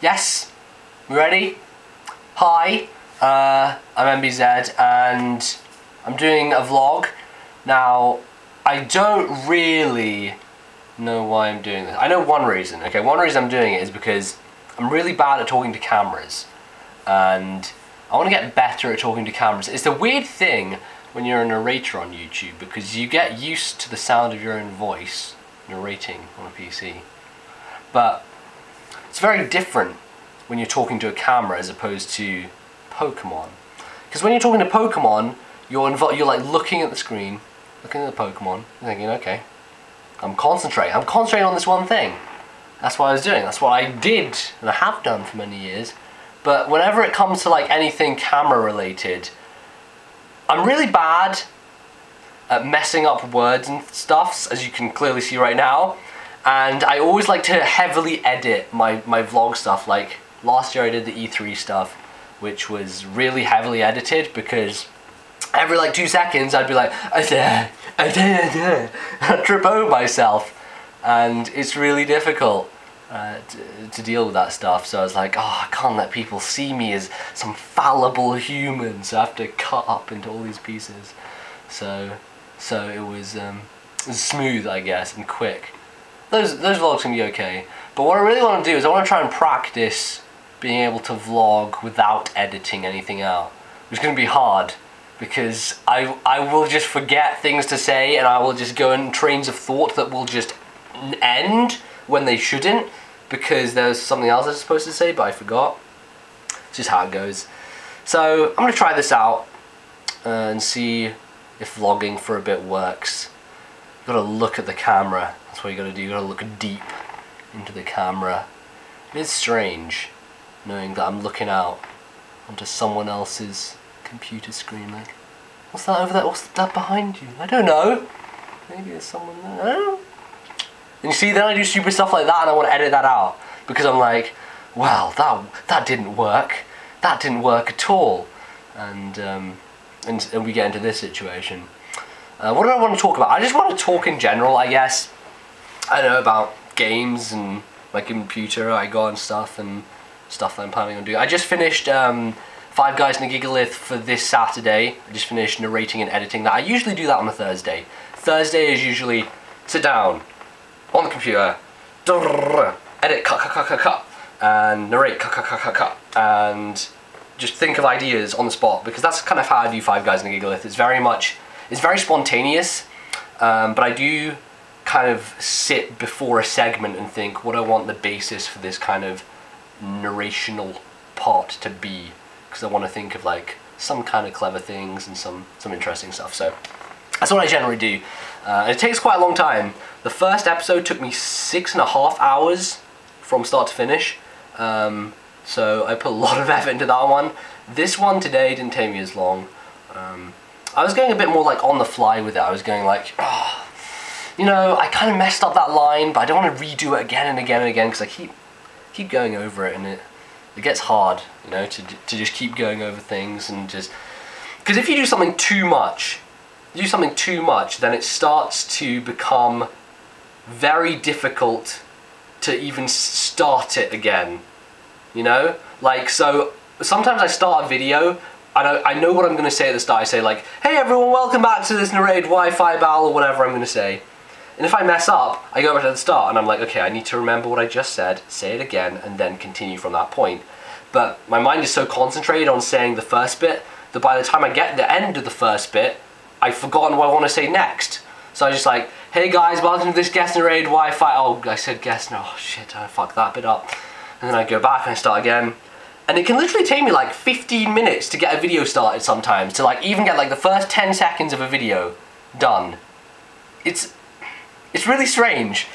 Yes? We ready? Hi, I'm MBZ and I'm doing a vlog. Now, I don't really know why I'm doing this. I know one reason, okay? One reason I'm doing it is because I'm really bad at talking to cameras. And I want to get better at talking to cameras. It's a weird thing when you're a narrator on YouTube because you get used to the sound of your own voice narrating on a PC. But it's very different when you're talking to a camera as opposed to Pokemon. Because when you're talking to Pokemon, you're like looking at the screen, looking at the Pokemon, and thinking, okay, I'm concentrating on this one thing. That's what I was doing, that's what I did, and I have done for many years. But whenever it comes to like anything camera related, I'm really bad at messing up words and stuff, as you can clearly see right now. And I always like to heavily edit my vlog stuff. Like last year I did the E3 stuff, which was really heavily edited because every like 2 seconds I'd be like, I'd trip over myself. And it's really difficult to deal with that stuff. So I was like, oh, I can't let people see me as some fallible human, so I have to cut up into all these pieces. So it was smooth, I guess, and quick. Those vlogs can be okay, but what I really want to do is I want to try and practice being able to vlog without editing anything out. It's going to be hard because I will just forget things to say, and I will just go in trains of thought that will just end when they shouldn't because there's something else I was supposed to say but I forgot. It's just how it goes. So I'm going to try this out and see if vlogging for a bit works. You've got to look at the camera. That's what you got to do. You got to look deep into the camera. It is strange knowing that I'm looking out onto someone else's computer screen. Like, what's that over there? What's that behind you? I don't know. Maybe there's someone there. I don't know. And you see, then I do stupid stuff like that, and I want to edit that out because I'm like, well, that didn't work. That didn't work at all. And we get into this situation. What do I want to talk about? I just want to talk in general, I guess. I know about games and my computer I got and stuff that I'm planning on doing. I just finished 5 Guys and a Gigalith for this Saturday. I just finished narrating and editing that. I usually do that on a Thursday. Thursday is usually sit down on the computer, edit, cut, and narrate, cut, and just think of ideas on the spot, because that's kind of how I do 5 Guys and a Gigalith. It's very spontaneous, but I do kind of sit before a segment and think what I want the basis for this kind of narrational part to be, because I want to think of like some kind of clever things and some interesting stuff. So that's what I generally do. It takes quite a long time. The first episode took me 6.5 hours from start to finish, so I put a lot of effort into that one. This one today didn't take me as long. I was going a bit more like on the fly with it. I was going like, oh, you know, I kind of messed up that line, but I don't want to redo it again and again and again because I keep going over it, and it gets hard, you know, to just keep going over things and just, because if you do something too much, then it starts to become very difficult to even start it again, you know? Like, so sometimes I start a video, I know what I'm going to say at the start. I say like, hey everyone, welcome back to this narrated Wi-Fi battle, or whatever I'm going to say. And if I mess up, I go back to the start and I'm like, okay, I need to remember what I just said, say it again, and then continue from that point. But my mind is so concentrated on saying the first bit that by the time I get to the end of the first bit, I've forgotten what I want to say next. So I just like, hey guys, welcome to this guest narrated Wi-Fi. Oh, I said guest, no, oh, shit, I fucked that bit up. And then I go back and I start again. And it can literally take me like 15 minutes to get a video started sometimes, to like even get like the first 10 seconds of a video done. It's really strange.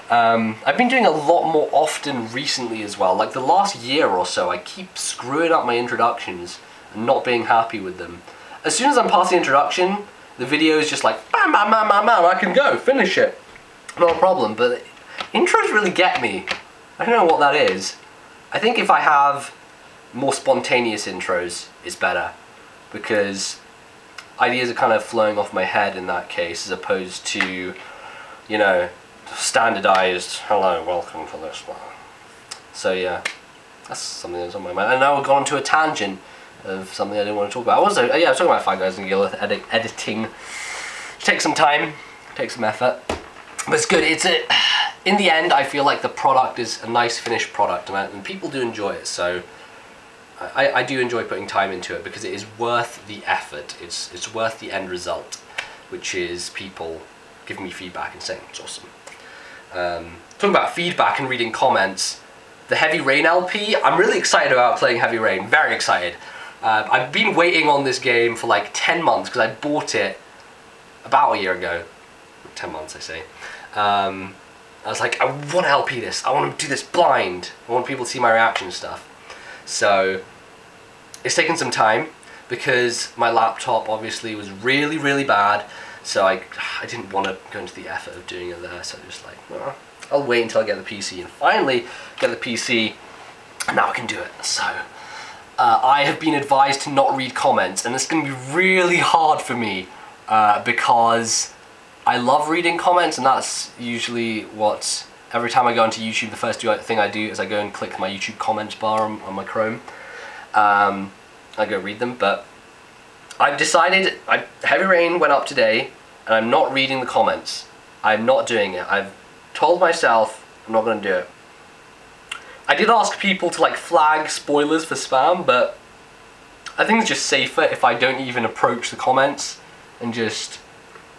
I've been doing a lot more often recently as well. Like the last year or so, I keep screwing up my introductions and not being happy with them. As soon as I'm past the introduction, the video is just like, bam, bam, bam, bam, bam, I can go, finish it. Not a problem, but intros really get me. I don't know what that is. I think if I have more spontaneous intros, it's better, because ideas are kind of flowing off my head in that case, as opposed to, you know, standardized, hello, welcome to this one. So yeah, that's something that's on my mind. And now we've gone to a tangent of something I didn't want to talk about. I was talking about Five Guys and Gillis editing. It takes some time, takes some effort, but it's good. In the end, I feel like the product is a nice finished product, and people do enjoy it. So I do enjoy putting time into it because it is worth the effort. It's worth the end result, which is people giving me feedback and saying it's awesome. Talking about feedback and reading comments, the Heavy Rain LP, I'm really excited about playing Heavy Rain, very excited. I've been waiting on this game for like 10 months because I bought it about a year ago. 10 months I say. I was like, I want to LP this, I want to do this blind, I want people to see my reaction and stuff. So it's taken some time because my laptop obviously was really, really bad. So I didn't want to go into the effort of doing it there, so I just like, well, I'll wait until I get the PC, and finally get the PC, and now I can do it. So I have been advised to not read comments, and it's going to be really hard for me because I love reading comments, and that's usually what, every time I go onto YouTube, the first thing I do is I go and click my YouTube comments bar on my Chrome. I go read them, but I've decided, Heavy Rain went up today, and I'm not reading the comments. I'm not doing it. I've told myself I'm not going to do it. I did ask people to like flag spoilers for spam, but I think it's just safer if I don't even approach the comments and just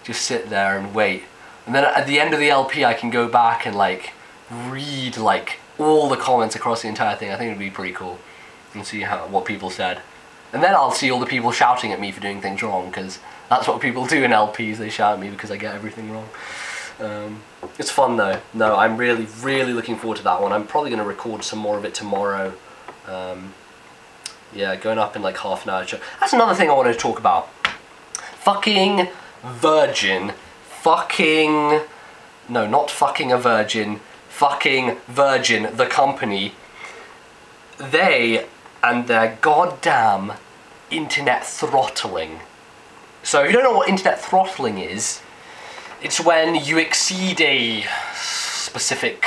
sit there and wait. And then at the end of the LP I can go back and like read like all the comments across the entire thing. I think it would be pretty cool and see what people said. And then I'll see all the people shouting at me for doing things wrong, because that's what people do in LPs, they shout at me because I get everything wrong. It's fun though. No, I'm really, really looking forward to that one. I'm probably going to record some more of it tomorrow. Yeah, going up in like half an hour. That's another thing I wanted to talk about. Fucking Virgin. Fucking... No, not fucking a virgin. Fucking Virgin, the company. They and their goddamn internet throttling. So if you don't know what internet throttling is, it's when you exceed a specific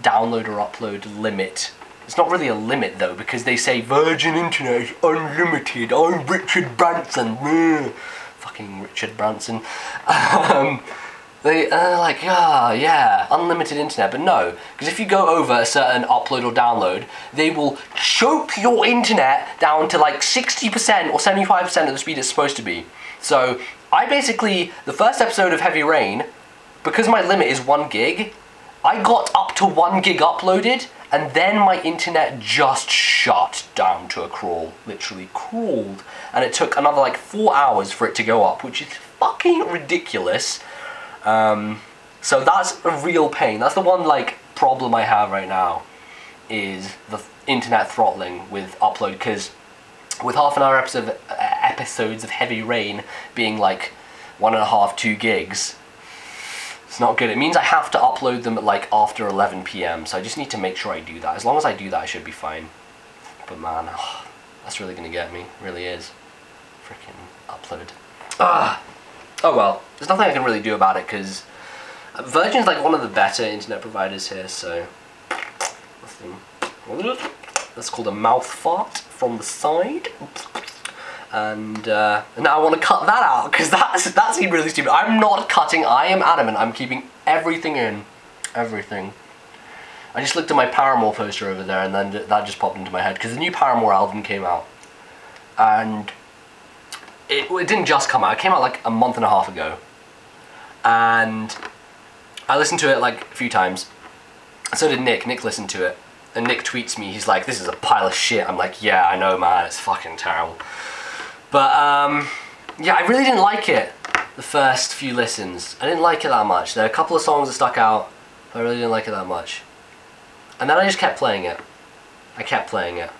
download or upload limit. It's not really a limit though, because they say Virgin Internet is unlimited. I'm Richard Branson. Fucking Richard Branson. They are like, yeah, unlimited internet, but no, because if you go over a certain upload or download, they will choke your internet down to like 60% or 75% of the speed it's supposed to be. So I basically, the first episode of Heavy Rain, because my limit is 1 gig, I got up to 1 gig uploaded, and then my internet just shut down to a crawl, literally crawled, and it took another like 4 hours for it to go up, which is fucking ridiculous. So that's a real pain. That's the one like problem I have right now, is the internet throttling with upload, because with half an hour episodes of Heavy Rain being like 1.5, 2 gigs, it's not good. It means I have to upload them at like after 11 PM, so I just need to make sure I do that. As long as I do that, I should be fine. But man, that's really gonna get me. It really is. Freaking upload. Oh well, there's nothing I can really do about it, because Virgin's like one of the better internet providers here, so nothing. That's called a mouth fart from the side. And now I want to cut that out, because that seemed really stupid. I'm not cutting, I am adamant, I'm keeping everything in. Everything. I just looked at my Paramore poster over there, and then that just popped into my head, because the new Paramore album came out. And it didn't just come out, it came out like a month and a half ago. And I listened to it like a few times. So did Nick. Nick listened to it. And Nick tweets me, he's like, this is a pile of shit. I'm like, yeah, I know, man, it's fucking terrible. But, yeah, I really didn't like it the first few listens. I didn't like it that much. There are a couple of songs that stuck out, but I really didn't like it that much. And then I just kept playing it. I kept playing it.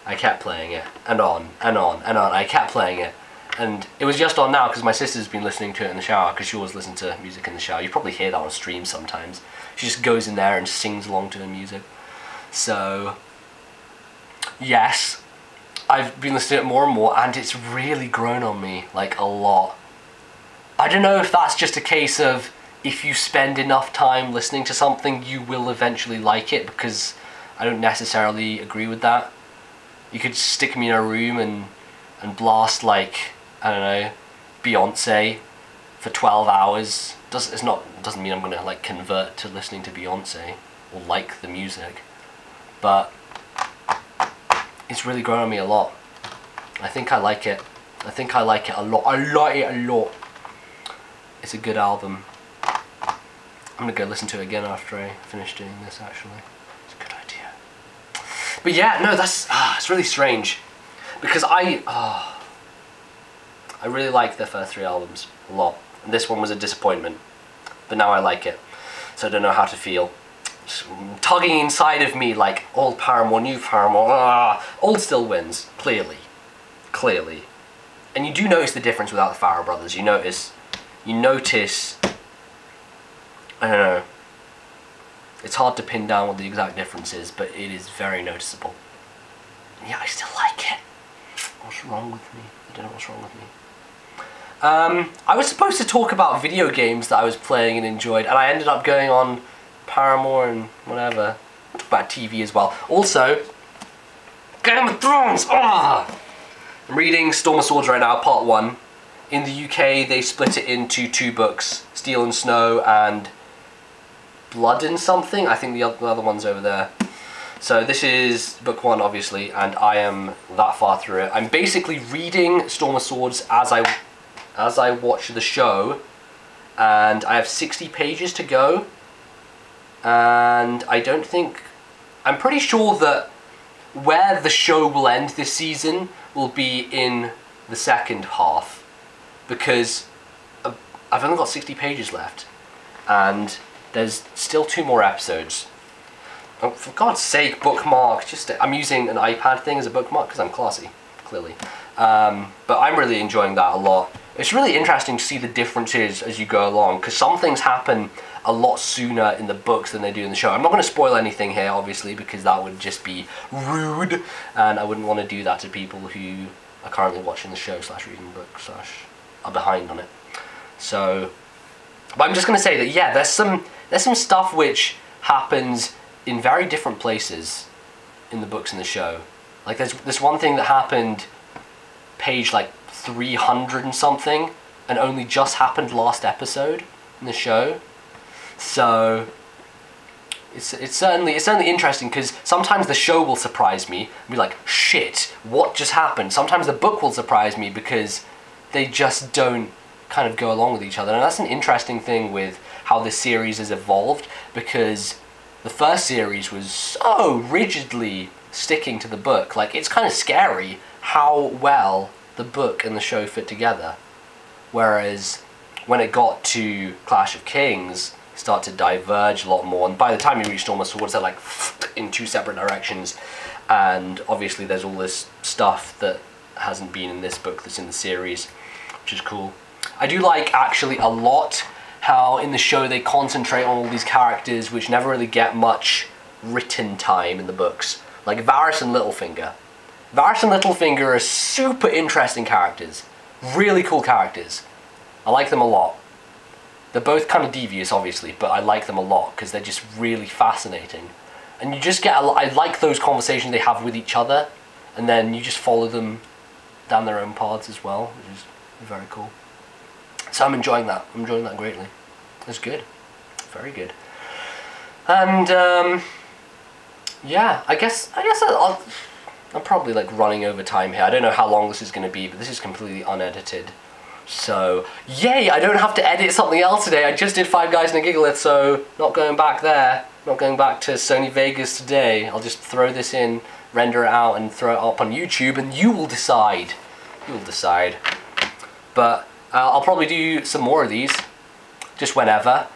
I kept playing it. And on, and on, and on. I kept playing it. And it was just on now because my sister's been listening to it in the shower, because she always listens to music in the shower. You probably hear that on stream sometimes. She just goes in there and sings along to the music. So, yes, I've been listening to it more and more, and it's really grown on me, like, a lot. I don't know if that's just a case of if you spend enough time listening to something, you will eventually like it, because I don't necessarily agree with that. You could stick me in a room and blast, like, I don't know, Beyonce for 12 hours. Doesn't mean I'm gonna like convert to listening to Beyonce or like the music, but it's really grown on me a lot. I think I like it. I think I like it a lot. I like it a lot. It's a good album. I'm gonna go listen to it again after I finish doing this, actually. It's a good idea. But yeah, no, that's it's really strange because I really like their first 3 albums a lot. And this one was a disappointment, but now I like it. So I don't know how to feel. Just tugging inside of me like old Paramore, new Paramore. Old still wins, clearly. Clearly. And you do notice the difference without the Farrell brothers. You notice, I don't know, it's hard to pin down what the exact difference is, but it is very noticeable. And yeah, I still like it. What's wrong with me? I don't know what's wrong with me. I was supposed to talk about video games that I was playing and enjoyed, and I ended up going on Paramore and whatever. I'll talk about TV as well. Also, Game of Thrones! I'm reading Storm of Swords right now, part 1. In the UK, they split it into 2 books, Steel and Snow and Blood and something. I think the other one's over there. So this is book 1, obviously, and I am that far through it. I'm basically reading Storm of Swords as I watch the show, and I have 60 pages to go, and I'm pretty sure that where the show will end this season will be in the second half, because I've only got 60 pages left, and there's still 2 more episodes. Oh, for God's sake, bookmark. I'm using an iPad thing as a bookmark because I'm classy, clearly. But I'm really enjoying that a lot. It's really interesting to see the differences as you go along, because some things happen a lot sooner in the books than they do in the show. I'm not going to spoil anything here, obviously, because that would just be rude, and I wouldn't want to do that to people who are currently watching the show / reading the book / are behind on it. So, but I'm just going to say that, yeah, there's some stuff which happens in very different places in the books and the show. Like there's this one thing that happened page like 300 and something, and only just happened last episode in the show. So it's certainly interesting, because sometimes the show will surprise me and be like, shit, what just happened? Sometimes the book will surprise me because they just don't kind of go along with each other. And that's an interesting thing with how this series has evolved, because the first series was so rigidly sticking to the book. Like, it's kind of scary how well the book and the show fit together. Whereas when it got to Clash of Kings, it started to diverge a lot more, and by the time you reach Storm of Swords, they're like in 2 separate directions. And obviously there's all this stuff that hasn't been in this book that's in the series, which is cool. I do like, actually, a lot how in the show they concentrate on all these characters which never really get much written time in the books. Like Varys and Littlefinger. Varys and Littlefinger are super interesting characters. Really cool characters. I like them a lot. They're both kind of devious, obviously, but I like them a lot because they're just really fascinating. And you just get I like those conversations they have with each other, and then you just follow them down their own paths as well, which is very cool. So I'm enjoying that. I'm enjoying that greatly. It's good. Very good. And yeah, I guess I'm probably like running over time here. I don't know how long this is going to be, but this is completely unedited. So yay! I don't have to edit something else today. I just did Five Guys and a Giggleth, so not going back there. Not going back to Sony Vegas today. I'll just throw this in, render it out, and throw it up on YouTube, and you will decide. You will decide. But I'll probably do some more of these, just whenever.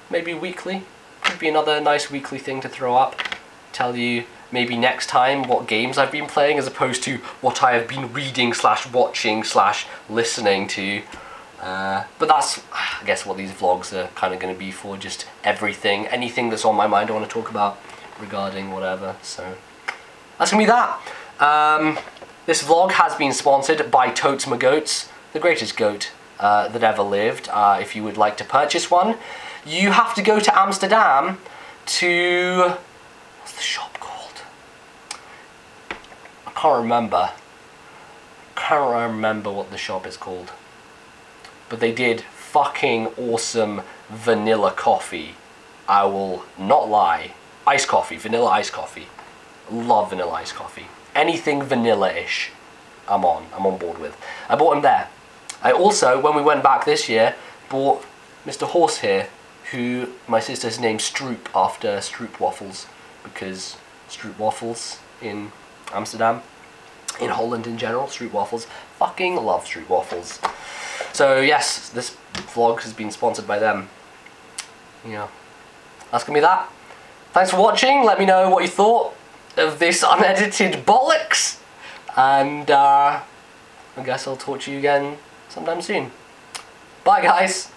Maybe weekly. Could be another nice weekly thing to throw up. Tell you maybe next time what games I've been playing, as opposed to what I have been reading / watching / listening to. But that's, I guess, what these vlogs are kind of going to be for. Just everything, anything that's on my mind I want to talk about regarding whatever. So that's going to be that. This vlog has been sponsored by Totes My Goats, the greatest goat that ever lived. If you would like to purchase one, you have to go to Amsterdam to What's the shop called? I can't remember. Can't remember what the shop is called. But they did fucking awesome vanilla coffee. I will not lie. Iced coffee, vanilla iced coffee. Love vanilla iced coffee. Anything vanilla-ish, I'm on board with. I bought him there. I also, when we went back this year, bought Mr. Horse here, who my sister's named Stroop after Stroop waffles, because Stroop waffles in Amsterdam, in Holland in general, Stroop waffles, fucking love Stroop waffles. So yes, this vlog has been sponsored by them. Yeah, that's gonna be that. Thanks for watching. Let me know what you thought of this unedited bollocks, and I guess I'll talk to you again sometime soon. Bye guys.